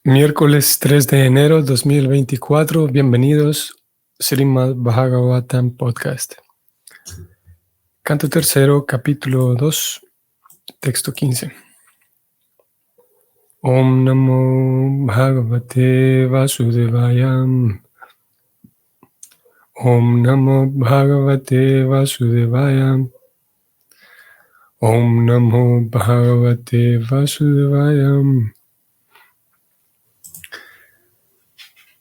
Miércoles 3 de enero 2024. Bienvenidos Srimad Bhagavatam Podcast. Canto tercero, capítulo 2, texto 15. Om Namo Bhagavate Vasudevaya. Om Namo Bhagavate Vasudevaya. Om Namo Bhagavate Vasudevaya.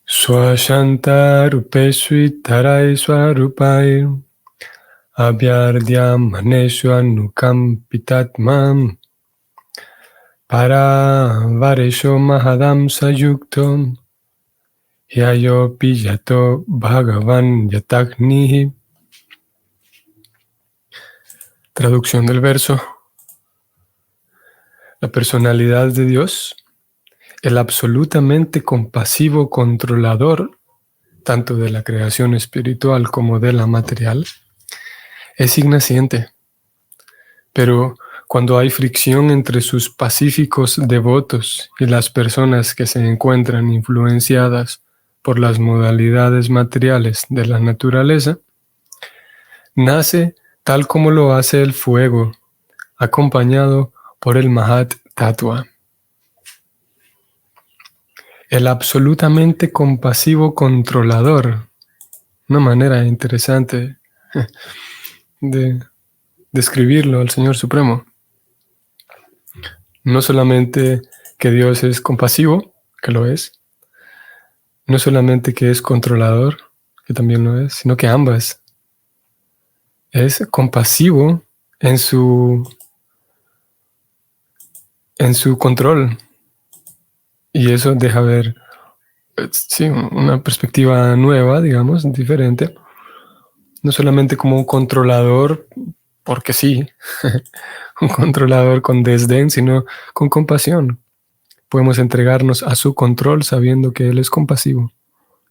Swashanta Rupeshvi Tarai Swarupai Abhyardhyam Maneshu Anukampitatmam Para Varesho Mahadam Sayuktom Yayo Piyato Bhagavan Yataknihi. Traducción del verso. La personalidad de Dios, el absolutamente compasivo controlador, tanto de la creación espiritual como de la material, es ignaciente. Pero cuando hay fricción entre sus pacíficos devotos y las personas que se encuentran influenciadas por las modalidades materiales de la naturaleza, nace tal como lo hace el fuego, acompañado por el Mahat Tattva. El absolutamente compasivo controlador, una manera interesante de describirlo al Señor Supremo. No solamente que Dios es compasivo, que lo es, no solamente que es controlador, que también lo es, sino que ambas. Es compasivo en su control. Y eso deja ver, sí, una perspectiva nueva, digamos, diferente. No solamente como un controlador, porque sí, un controlador con desdén, sino con compasión. Podemos entregarnos a su control sabiendo que Él es compasivo,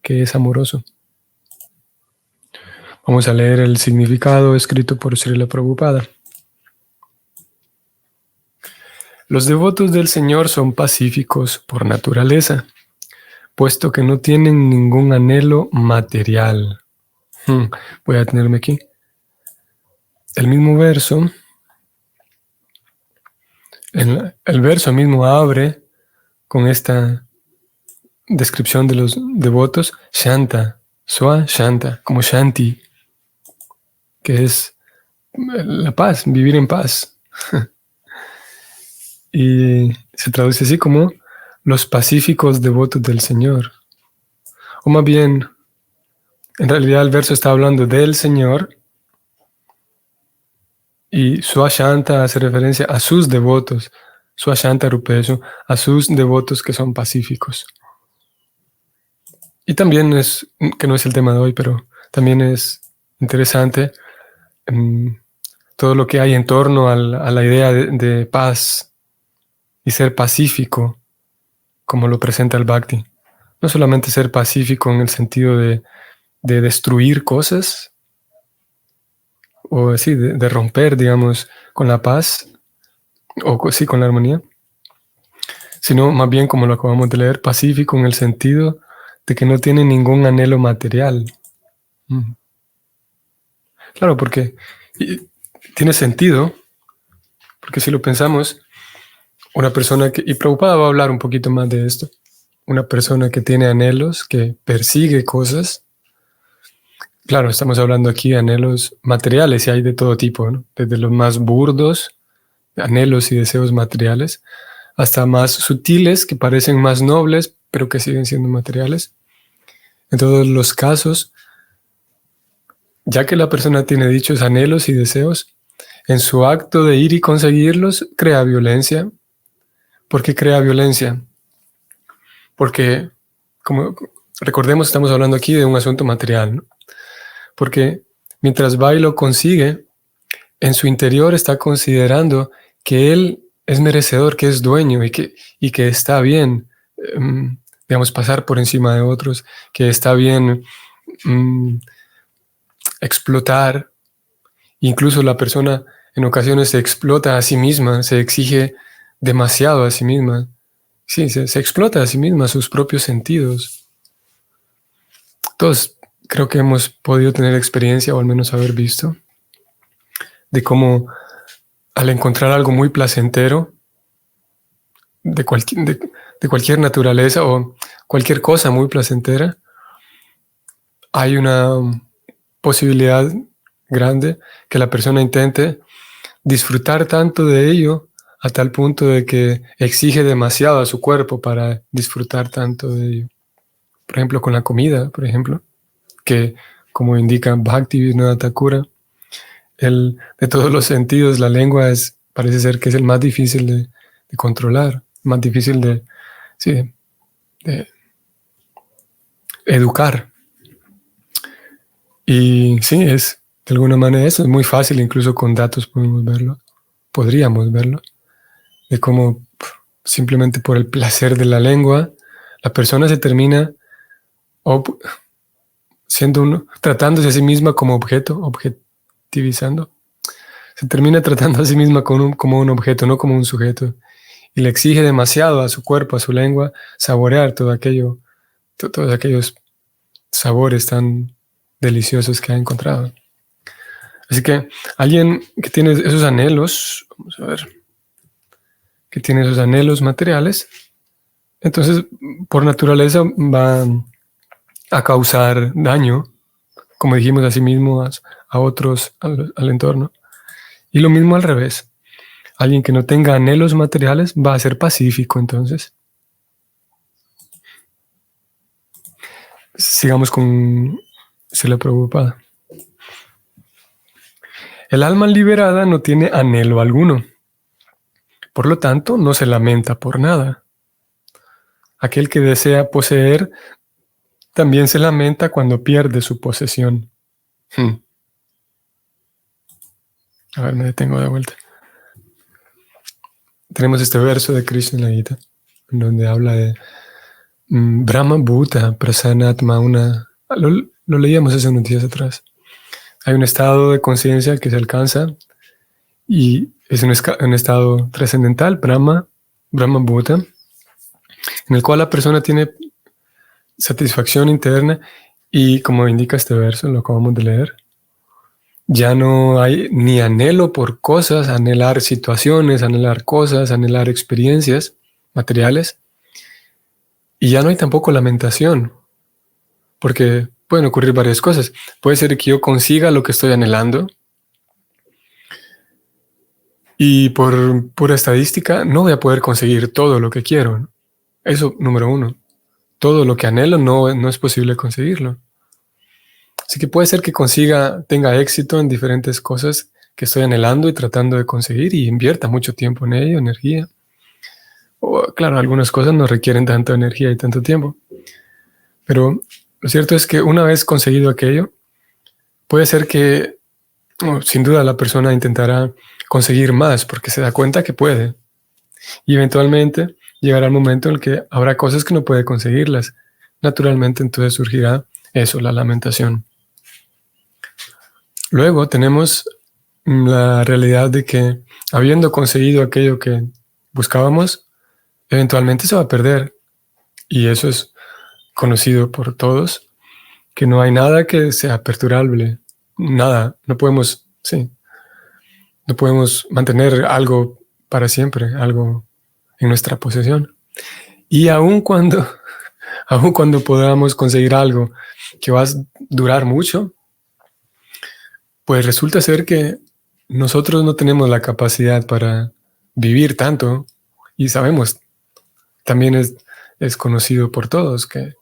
que es amoroso. Vamos a leer el significado escrito por Srila Prabhupada. Los devotos del Señor son pacíficos por naturaleza, puesto que no tienen ningún anhelo material. Voy a detenerme aquí. El mismo verso, el verso mismo abre con esta descripción de los devotos, Shanta, Swa Shanta, como Shanti, que es la paz, vivir en paz. Y se traduce así como los pacíficos devotos del Señor. O más bien, en realidad el verso está hablando del Señor y Swashanta hace referencia a sus devotos, Swashanta Rupesu, a sus devotos que son pacíficos. Y también es, que no es el tema de hoy, pero también es interesante todo lo que hay en torno a la idea de paz y ser pacífico, como lo presenta el Bhakti. No solamente ser pacífico en el sentido de destruir cosas, o sí, de romper, digamos, con la paz, o sí, con la armonía, sino más bien, como lo acabamos de leer, pacífico en el sentido de que no tiene ningún anhelo material. Claro, porque tiene sentido, porque si lo pensamos, una persona que, y Prabhupada va a hablar un poquito más de esto, una persona que tiene anhelos, que persigue cosas, claro, estamos hablando aquí de anhelos materiales y hay de todo tipo, ¿no? Desde los más burdos, anhelos y deseos materiales, hasta más sutiles que parecen más nobles, pero que siguen siendo materiales. En todos los casos, ya que la persona tiene dichos anhelos y deseos, en su acto de ir y conseguirlos, crea violencia. ¿Por qué crea violencia? Porque, como recordemos, estamos hablando aquí de un asunto material, ¿no? Porque mientras va y lo consigue, en su interior está considerando que él es merecedor, que es dueño y que está bien, digamos, pasar por encima de otros, que está bien explotar. Incluso la persona en ocasiones se explota a sí misma, se exige demasiado a sí misma sí, se explota a sí misma, sus propios sentidos. Todos creo que hemos podido tener experiencia, o al menos haber visto, de cómo al encontrar algo muy placentero, de cualquier naturaleza o cualquier cosa muy placentera, hay una posibilidad grande que la persona intente disfrutar tanto de ello a tal punto de que exige demasiado a su cuerpo para disfrutar tanto de ello. Por ejemplo, con la comida, por ejemplo, que como indica Bhaktivinoda Thakura, de todos los sentidos, la lengua parece ser que es el más difícil de controlar, más difícil sí, de educar. Y sí, es de alguna manera eso, es muy fácil, incluso con datos podríamos verlo, de cómo simplemente por el placer de la lengua, la persona se termina tratándose a sí misma como objeto, objetivizando. Se termina tratando a sí misma como un objeto, no como un sujeto. Y le exige demasiado a su cuerpo, a su lengua, saborear todo aquello, todos aquellos sabores tan deliciosos que ha encontrado. Así que alguien que tiene esos anhelos, vamos a ver, que tiene esos anhelos materiales, entonces por naturaleza va a causar daño, como dijimos, a sí mismo, a otros, al entorno. Y lo mismo al revés. Alguien que no tenga anhelos materiales va a ser pacífico, entonces. Sigamos con Srila Prabhupada. El alma liberada no tiene anhelo alguno. Por lo tanto, no se lamenta por nada. Aquel que desea poseer también se lamenta cuando pierde su posesión. A ver, me detengo de vuelta. Tenemos este verso de Krishna en la Gita, en donde habla de Brahma Bhuta Prasanatma, lo leíamos hace unos días atrás. Hay un estado de conciencia que se alcanza y es un estado trascendental, Brahma Bhuta, en el cual la persona tiene satisfacción interna y, como indica este verso, lo acabamos de leer, ya no hay ni anhelo por cosas, anhelar situaciones, anhelar cosas, anhelar experiencias materiales, y ya no hay tampoco lamentación, porque pueden ocurrir varias cosas. Puede ser que yo consiga lo que estoy anhelando y por pura estadística no voy a poder conseguir todo lo que quiero. Eso, número uno. Todo lo que anhelo no es posible conseguirlo. Así que puede ser que tenga éxito en diferentes cosas que estoy anhelando y tratando de conseguir y invierta mucho tiempo en ello, energía. O, claro, algunas cosas no requieren tanta energía y tanto tiempo. Pero lo cierto es que una vez conseguido aquello, puede ser que, sin duda, la persona intentará conseguir más porque se da cuenta que puede. Y eventualmente llegará el momento en el que habrá cosas que no puede conseguirlas. Naturalmente, entonces surgirá eso, la lamentación. Luego tenemos la realidad de que, habiendo conseguido aquello que buscábamos, eventualmente se va a perder. Y eso es conocido por todos, que no hay nada que sea perturbable. Nada. No podemos mantener algo para siempre, algo en nuestra posesión. Y aun cuando podamos conseguir algo que va a durar mucho, pues resulta ser que nosotros no tenemos la capacidad para vivir tanto, y sabemos, también es conocido por todos que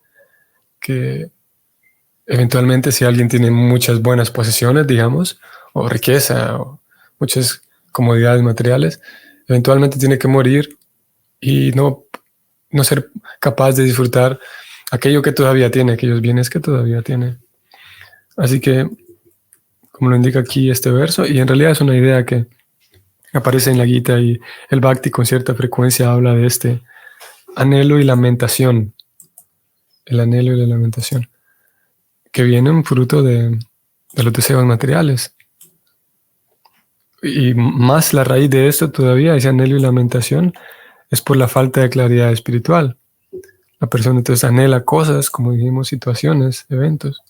eventualmente si alguien tiene muchas buenas posesiones, digamos, o riqueza, o muchas comodidades materiales, eventualmente tiene que morir y no ser capaz de disfrutar aquello que todavía tiene, aquellos bienes que todavía tiene. Así que, como lo indica aquí este verso, y en realidad es una idea que aparece en la Gita, y el Bhakti con cierta frecuencia habla de este anhelo y lamentación, el anhelo y la lamentación, que vienen fruto de los deseos materiales. Y más la raíz de esto todavía, ese anhelo y lamentación, es por la falta de claridad espiritual. La persona entonces anhela cosas, como dijimos, situaciones, eventos.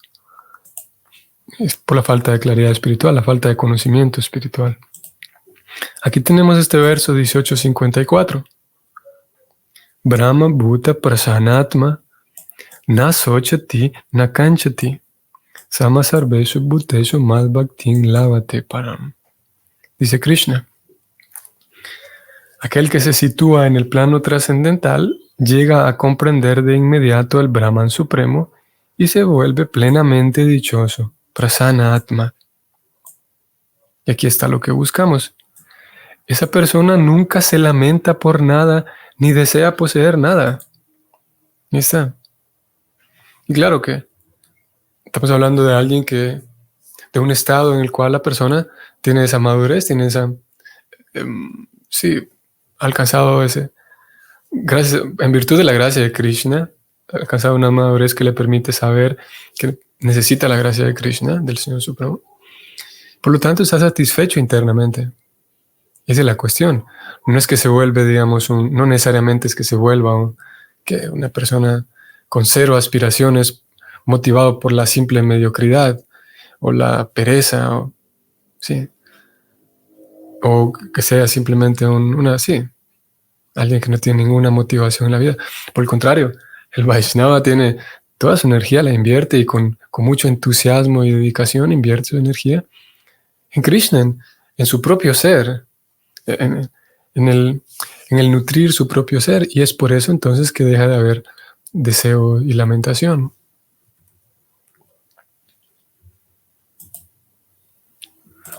Es por la falta de claridad espiritual, la falta de conocimiento espiritual. Aquí tenemos este verso 18:54. Brahma Bhuta Prasanatma Na Sochati Na Kanchati Sama Sarveshu Bhuteshu Mad Bhaktin Lavate Param. Dice Krishna: aquel que se sitúa en el plano trascendental llega a comprender de inmediato el Brahman supremo y se vuelve plenamente dichoso. Prasana Atma. Y aquí está lo que buscamos. Esa persona nunca se lamenta por nada ni desea poseer nada. Ahí está. Y claro que estamos hablando de alguien de un estado en el cual la persona tiene esa madurez, tiene esa, sí, ha alcanzado en virtud de la gracia de Krishna, ha alcanzado una madurez que le permite saber que necesita la gracia de Krishna, del Señor Supremo. Por lo tanto, está satisfecho internamente. Esa es la cuestión. No es que se vuelve, digamos, no necesariamente es que se vuelva que una persona con cero aspiraciones, motivado por la simple mediocridad o la pereza, sí, o que sea simplemente alguien que no tiene ninguna motivación en la vida. Por el contrario, el Vaishnava tiene toda su energía, la invierte y con mucho entusiasmo y dedicación invierte su energía en Krishna, en su propio ser, en el nutrir su propio ser, y es por eso entonces que deja de haber deseo y lamentación.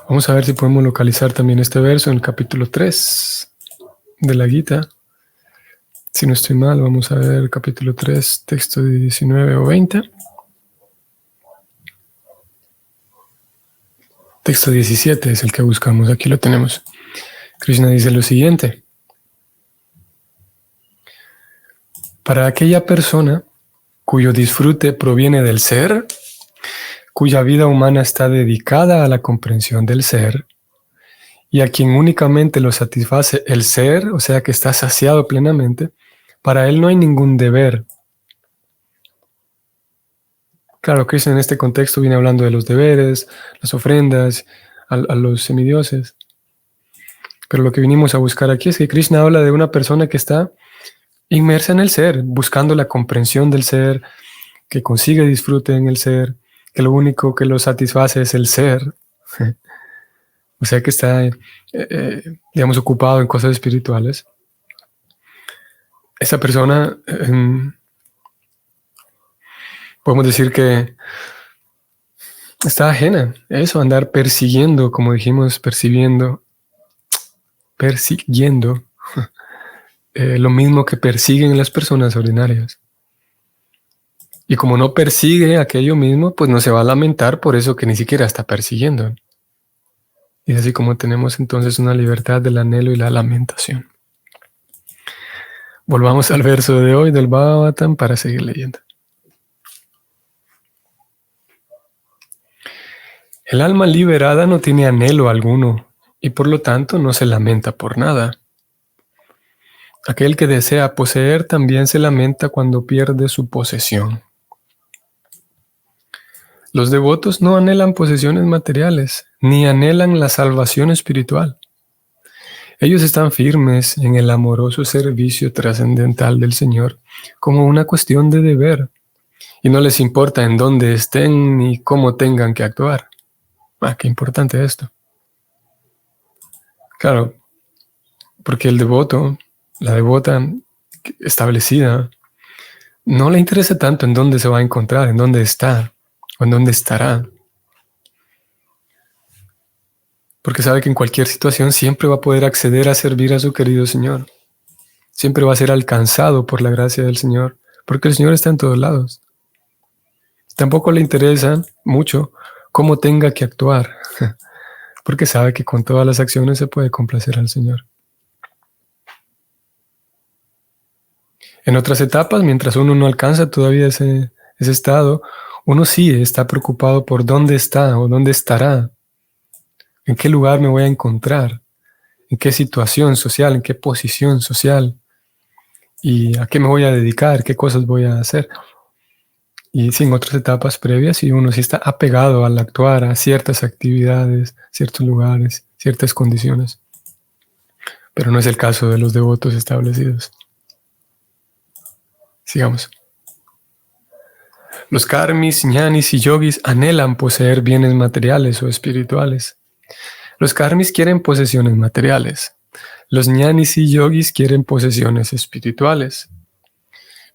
Vamos a ver si podemos localizar también este verso en el capítulo 3 de la Gita. Si no estoy mal, vamos a ver el capítulo 3, texto de 19 o 20. Texto 17 es el que buscamos, aquí lo tenemos. Krishna dice lo siguiente: para aquella persona cuyo disfrute proviene del ser, cuya vida humana está dedicada a la comprensión del ser, y a quien únicamente lo satisface el ser, o sea que está saciado plenamente, para él no hay ningún deber. Claro, Krishna en este contexto viene hablando de los deberes, las ofrendas, a los semidioses. Pero lo que vinimos a buscar aquí es que Krishna habla de una persona que está inmersa en el ser, buscando la comprensión del ser, que consigue disfrute en el ser, que lo único que lo satisface es el ser. O sea que está, digamos, ocupado en cosas espirituales. Esa persona, podemos decir que está ajena a eso, andar persiguiendo, como dijimos, persiguiendo lo mismo que persiguen las personas ordinarias. Y como no persigue aquello mismo, pues no se va a lamentar por eso que ni siquiera está persiguiendo. Y es así como tenemos entonces una libertad del anhelo y la lamentación. Volvamos al verso de hoy del Bhagavatam para seguir leyendo. El alma liberada no tiene anhelo alguno y por lo tanto no se lamenta por nada. Aquel que desea poseer también se lamenta cuando pierde su posesión. Los devotos no anhelan posesiones materiales, ni anhelan la salvación espiritual. Ellos están firmes en el amoroso servicio trascendental del Señor como una cuestión de deber, y no les importa en dónde estén ni cómo tengan que actuar. Qué importante esto. Claro, porque el devoto, la devota establecida, no le interesa tanto en dónde se va a encontrar, en dónde está o en dónde estará. Porque sabe que en cualquier situación siempre va a poder acceder a servir a su querido Señor. Siempre va a ser alcanzado por la gracia del Señor, porque el Señor está en todos lados. Tampoco le interesa mucho cómo tenga que actuar, porque sabe que con todas las acciones se puede complacer al Señor. En otras etapas, mientras uno no alcanza todavía ese estado, uno sí está preocupado por dónde está o dónde estará, en qué lugar me voy a encontrar, en qué situación social, en qué posición social, ¿Y a qué me voy a dedicar? ¿Qué cosas voy a hacer? Y sin otras etapas previas, y uno sí está apegado al actuar a ciertas actividades, ciertos lugares, ciertas condiciones. Pero no es el caso de los devotos establecidos. Sigamos. Los karmis, ñanis y yogis anhelan poseer bienes materiales o espirituales. Los karmis quieren posesiones materiales. Los ñanis y yogis quieren posesiones espirituales.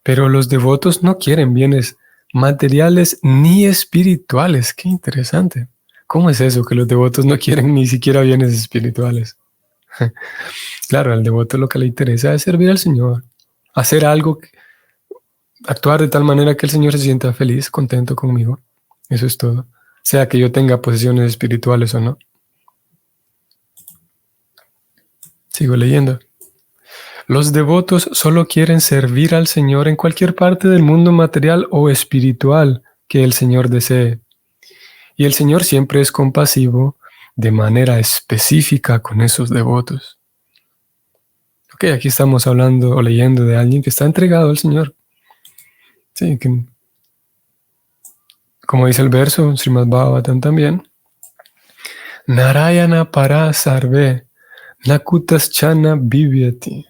Pero los devotos no quieren bienes materiales ni espirituales. Qué interesante. ¿Cómo es eso que los devotos no quieren ni siquiera bienes espirituales? Claro, al devoto lo que le interesa es servir al Señor, hacer algo, actuar de tal manera que el Señor se sienta feliz, contento conmigo. Eso es todo. Sea que yo tenga posesiones espirituales o no. Sigo leyendo. Los devotos solo quieren servir al Señor en cualquier parte del mundo material o espiritual que el Señor desee. Y el Señor siempre es compasivo de manera específica con esos devotos. Ok, aquí estamos hablando o leyendo de alguien que está entregado al Señor. Sí, que, como dice el verso, Srimad Bhagavatam también. Narayana para sarve, nakutas chana vivyati.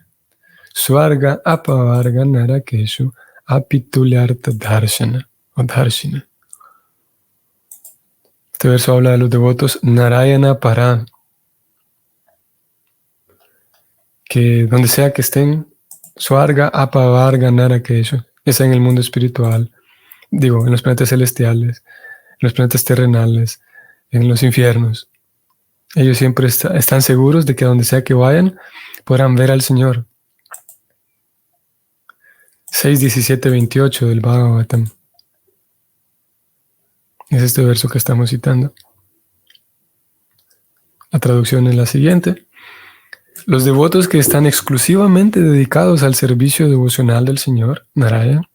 Swarga apavarga narakeshu apitulyarta dharshana o dharshina. Este verso habla de los devotos Narayana para, que donde sea que estén, Swarga apavarga narakeshu, es en el mundo espiritual, digo, en los planetas celestiales, en los planetas terrenales, en los infiernos. Ellos siempre están seguros de que donde sea que vayan, podrán ver al Señor. 6:17-28 del Bhagavatam. Es este verso que estamos citando. La traducción es la siguiente. Los devotos que están exclusivamente dedicados al servicio devocional del Señor, Narayana,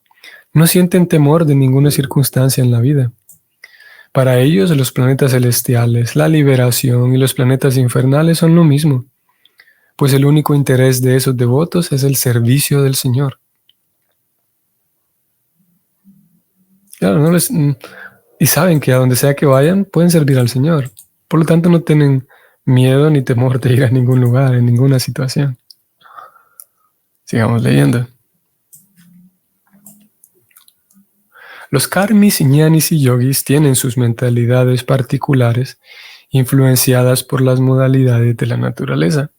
no sienten temor de ninguna circunstancia en la vida. Para ellos, los planetas celestiales, la liberación y los planetas infernales son lo mismo, pues el único interés de esos devotos es el servicio del Señor. Claro, y saben que a donde sea que vayan, pueden servir al Señor. Por lo tanto, no tienen miedo ni temor de ir a ningún lugar, en ninguna situación. Sigamos leyendo. Los karmis, ñanis y yogis tienen sus mentalidades particulares influenciadas por las modalidades de la naturaleza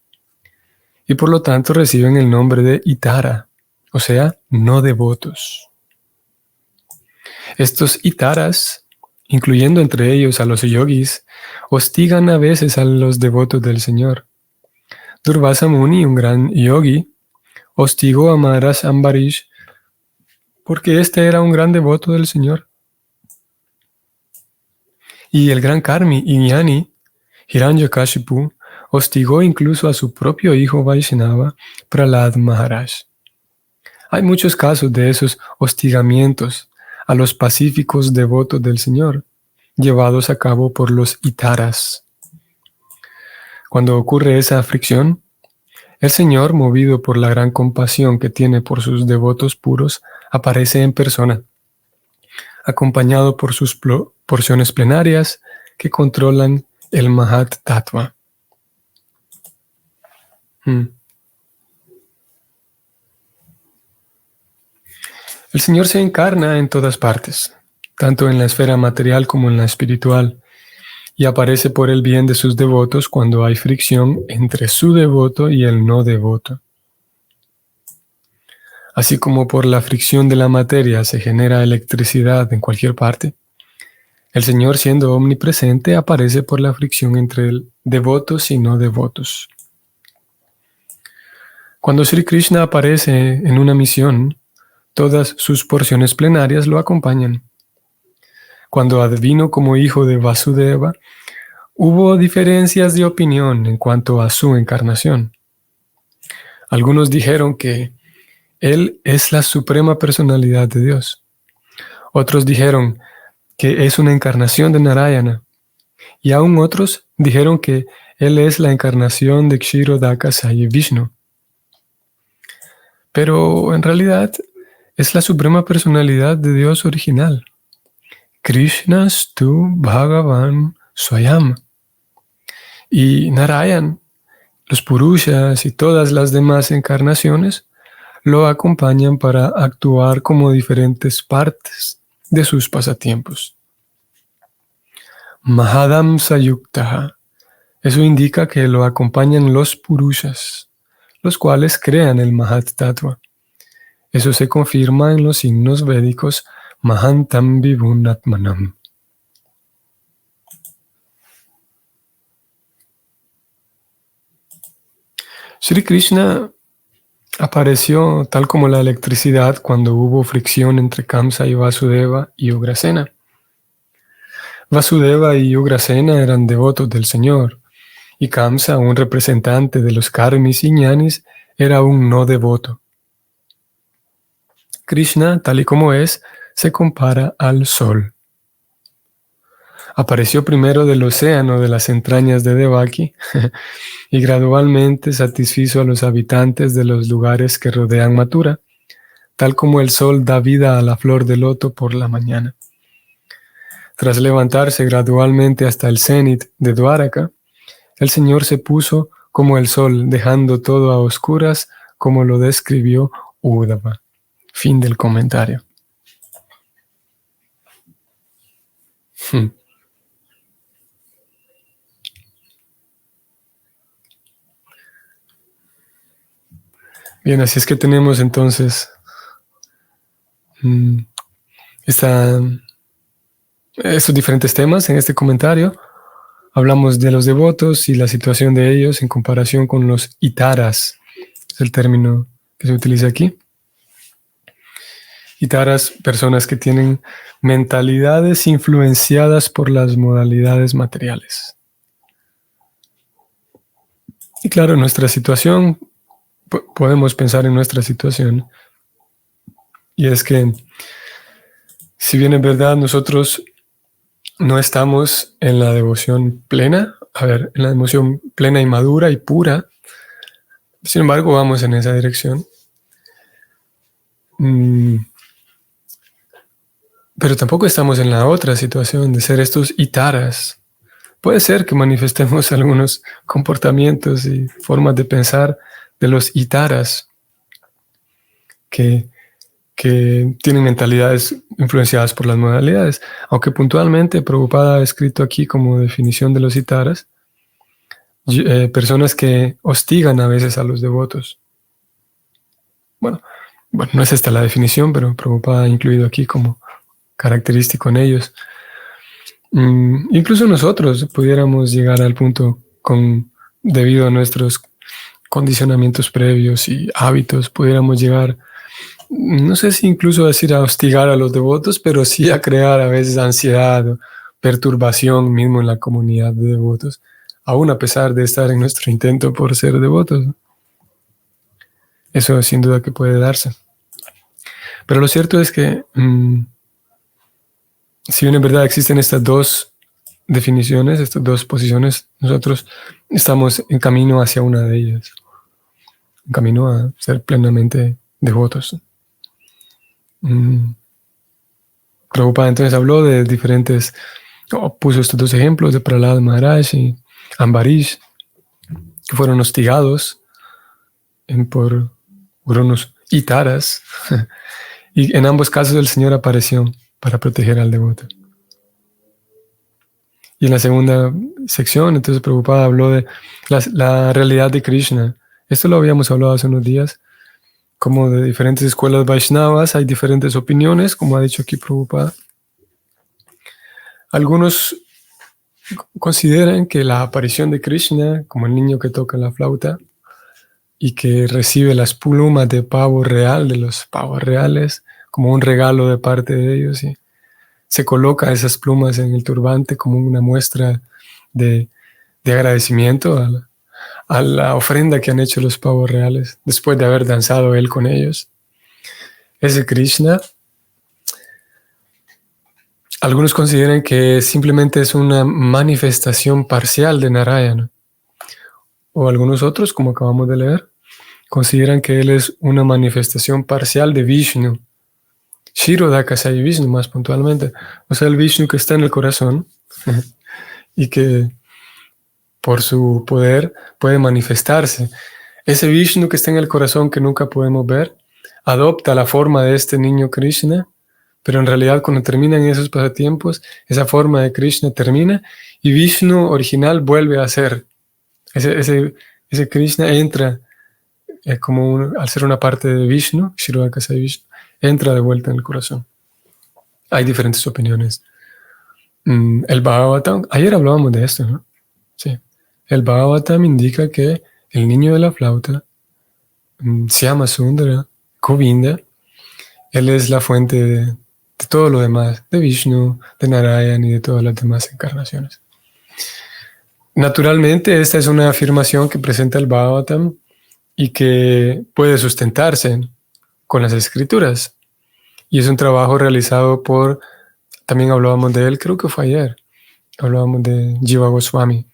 y por lo tanto reciben el nombre de itara, o sea, no devotos. Estos itaras, incluyendo entre ellos a los yogis, hostigan a veces a los devotos del Señor. Durvasa Muni, un gran yogi, hostigó a Maharaj Ambarish porque este era un gran devoto del Señor. Y el gran karmi y ñani, Hiranyakashipu, hostigó incluso a su propio hijo Vaishnava, Prahlad Maharaj. Hay muchos casos de esos hostigamientos a los pacíficos devotos del Señor, llevados a cabo por los itaras. Cuando ocurre esa fricción, el Señor, movido por la gran compasión que tiene por sus devotos puros, aparece en persona, acompañado por sus porciones plenarias que controlan el Mahat Tattva. El Señor se encarna en todas partes, tanto en la esfera material como en la espiritual, y aparece por el bien de sus devotos cuando hay fricción entre su devoto y el no devoto. Así como por la fricción de la materia se genera electricidad en cualquier parte, el Señor, siendo omnipresente, aparece por la fricción entre devotos y no devotos. Cuando Sri Krishna aparece en una misión, todas sus porciones plenarias lo acompañan. Cuando advino como hijo de Vasudeva, hubo diferencias de opinión en cuanto a su encarnación. Algunos dijeron que Él es la suprema personalidad de Dios. Otros dijeron que es una encarnación de Narayana. Y aún otros dijeron que Él es la encarnación de Kshirodaka Sai Vishnu. pero en realidad es la suprema personalidad de Dios original. Krishnastu Bhagavan Swayam. Y Narayan, los Purushas y todas las demás encarnaciones lo acompañan para actuar como diferentes partes de sus pasatiempos. Mahadam Sayuktaha. Eso indica que lo acompañan los Purushas, los cuales crean el Mahat Tattva. Eso se confirma en los signos védicos Mahantam Vibhunatmanam. Sri Krishna apareció tal como la electricidad cuando hubo fricción entre Kamsa y Vasudeva y Ugrasena. Vasudeva y Ugrasena eran devotos del Señor, y Kamsa, un representante de los karmis y ñanis, era un no devoto. Krishna, tal y como es, se compara al sol. Apareció primero del océano de las entrañas de Devaki y gradualmente satisfizo a los habitantes de los lugares que rodean Mathura, tal como el sol da vida a la flor de loto por la mañana. Tras levantarse gradualmente hasta el cenit de Dwaraka, el Señor se puso como el sol, dejando todo a oscuras, como lo describió Uddhava. Fin del comentario. Bien, así es que tenemos entonces estos diferentes temas en este comentario. Hablamos de los devotos y la situación de ellos en comparación con los itaras, es el término que se utiliza aquí. Itaras, personas que tienen mentalidades influenciadas por las modalidades materiales. Y claro, nuestra situación, podemos pensar en nuestra situación, y es que si bien en verdad nosotros no estamos en la devoción plena, en la devoción plena y madura y pura, sin embargo vamos en esa dirección. Pero tampoco estamos en la otra situación de ser estos itaras. Puede ser que manifestemos algunos comportamientos y formas de pensar de los itaras que tienen mentalidades influenciadas por las modalidades. Aunque puntualmente Prabhupada ha escrito aquí como definición de los itaras, personas que hostigan a veces a los devotos. Bueno, no es esta la definición, pero Prabhupada ha incluido aquí como característico en ellos. Incluso nosotros pudiéramos llegar al punto debido a nuestros condicionamientos previos y hábitos, pudiéramos llegar, no sé si incluso decir a hostigar a los devotos, pero sí a crear a veces ansiedad o perturbación mismo en la comunidad de devotos, aún a pesar de estar en nuestro intento por ser devotos. Eso sin duda que puede darse. Pero lo cierto es que si bien en verdad existen estas dos definiciones, estas dos posiciones, nosotros estamos en camino hacia una de ellas, en camino a ser plenamente devotos. Prabhupada entonces habló de diferentes, puso estos dos ejemplos de Prahlad Maharaj y Ambarish, que fueron hostigados por unos itaras, y en ambos casos el Señor apareció para proteger al devoto. Y en la segunda sección, entonces Prabhupada habló de la realidad de Krishna. Esto lo habíamos hablado hace unos días, como de diferentes escuelas Vaishnavas hay diferentes opiniones, como ha dicho aquí Prabhupada. Algunos consideran que la aparición de Krishna, como el niño que toca la flauta y que recibe las plumas de pavo real, de los pavos reales, como un regalo de parte de ellos, y se coloca esas plumas en el turbante como una muestra de agradecimiento a la ofrenda que han hecho los pavos reales después de haber danzado él con ellos. Ese Krishna, algunos consideran que simplemente es una manifestación parcial de Narayana, o algunos otros, como acabamos de leer, consideran que él es una manifestación parcial de Vishnu. Kshirodakashayi Vishnu, más puntualmente. O sea, el Vishnu que está en el corazón y que por su poder puede manifestarse. Ese Vishnu que está en el corazón que nunca podemos ver, adopta la forma de este niño Krishna, pero en realidad cuando terminan esos pasatiempos, esa forma de Krishna termina y Vishnu original vuelve a ser. Ese Krishna entra al ser una parte de Vishnu, Kshirodakashayi Vishnu, entra de vuelta en el corazón. Hay diferentes opiniones. El Bhagavatam, ayer hablábamos de esto, ¿no? Sí. El Bhagavatam indica que el niño de la flauta se llama Sundara, Govinda. Él es la fuente de todo lo demás, de Vishnu, de Narayan y de todas las demás encarnaciones. Naturalmente, esta es una afirmación que presenta el Bhagavatam y que puede sustentarse con las escrituras. Y es un trabajo realizado también hablábamos de él, creo que fue ayer, hablábamos de Jiva Goswami.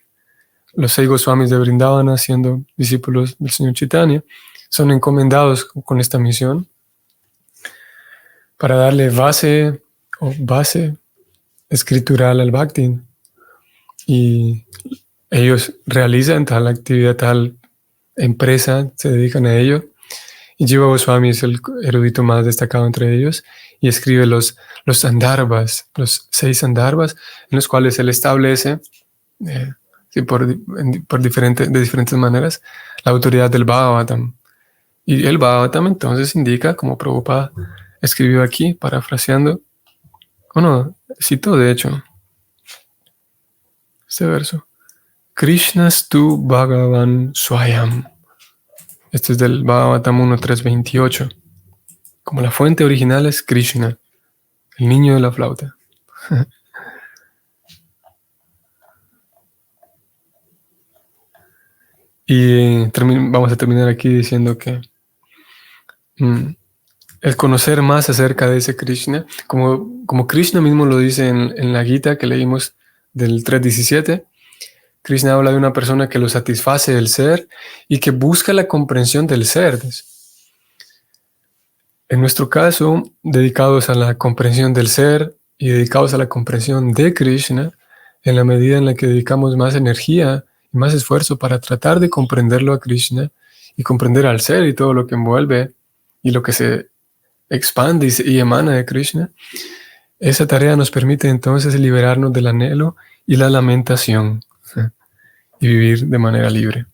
Los 6 Goswamis de Vrindavana, siendo discípulos del Señor Chaitanya, son encomendados con esta misión para darle base escritural al Bhakti. Y ellos realizan tal actividad, tal empresa, se dedican a ello. Y Jiva Goswami es el erudito más destacado entre ellos y escribe los sandarbhas, los 6 sandarbhas, en los cuales él establece de diferentes maneras la autoridad del Bhagavatam. Y el Bhagavatam entonces indica, como Prabhupada escribió aquí, parafraseando, cito de hecho este verso: Krishnastu Bhagavan Swayam. Este es del Bhagavatam 1.3.28. Como la fuente original es Krishna, el niño de la flauta. Y vamos a terminar aquí diciendo que el conocer más acerca de ese Krishna, como Krishna mismo lo dice en la Gita que leímos del 3.17, Krishna habla de una persona que lo satisface el ser y que busca la comprensión del ser. En nuestro caso, dedicados a la comprensión del ser y dedicados a la comprensión de Krishna, en la medida en la que dedicamos más energía y más esfuerzo para tratar de comprenderlo a Krishna y comprender al ser y todo lo que envuelve y lo que se expande y emana de Krishna, esa tarea nos permite entonces liberarnos del anhelo y la lamentación y vivir de manera libre.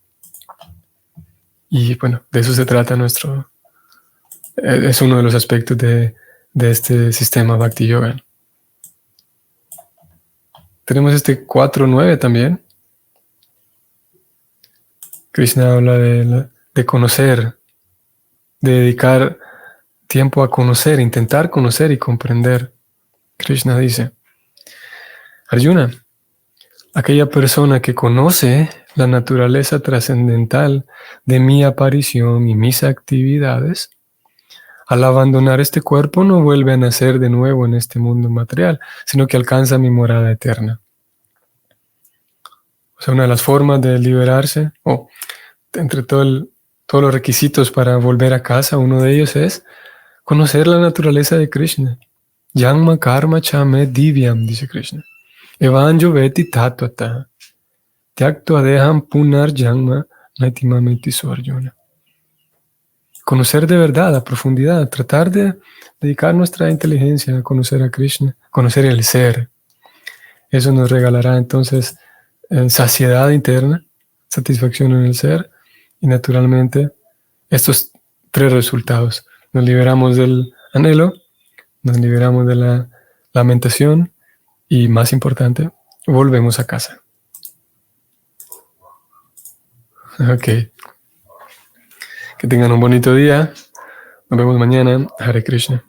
Y bueno, de eso se trata es uno de los aspectos de este sistema Bhakti Yoga. Tenemos este 4.9 también. Krishna habla de conocer, de dedicar tiempo a conocer, intentar conocer y comprender. Krishna dice: Arjuna, aquella persona que conoce la naturaleza trascendental de mi aparición y mis actividades, al abandonar este cuerpo no vuelve a nacer de nuevo en este mundo material, sino que alcanza mi morada eterna. O sea, una de las formas de liberarse, entre todos los requisitos para volver a casa, uno de ellos es conocer la naturaleza de Krishna. Yangma karma chame divyam, dice Krishna. Evanjo veti tattvata. Tyakto adeham punar yangma naitimameti Arjuna. Conocer de verdad, a profundidad, tratar de dedicar nuestra inteligencia a conocer a Krishna, conocer el ser. Eso nos regalará entonces saciedad interna, satisfacción en el ser y naturalmente estos 3 resultados. Nos liberamos del anhelo, nos liberamos de la lamentación y, más importante, volvemos a casa. Ok. Que tengan un bonito día. Nos vemos mañana. Hare Krishna.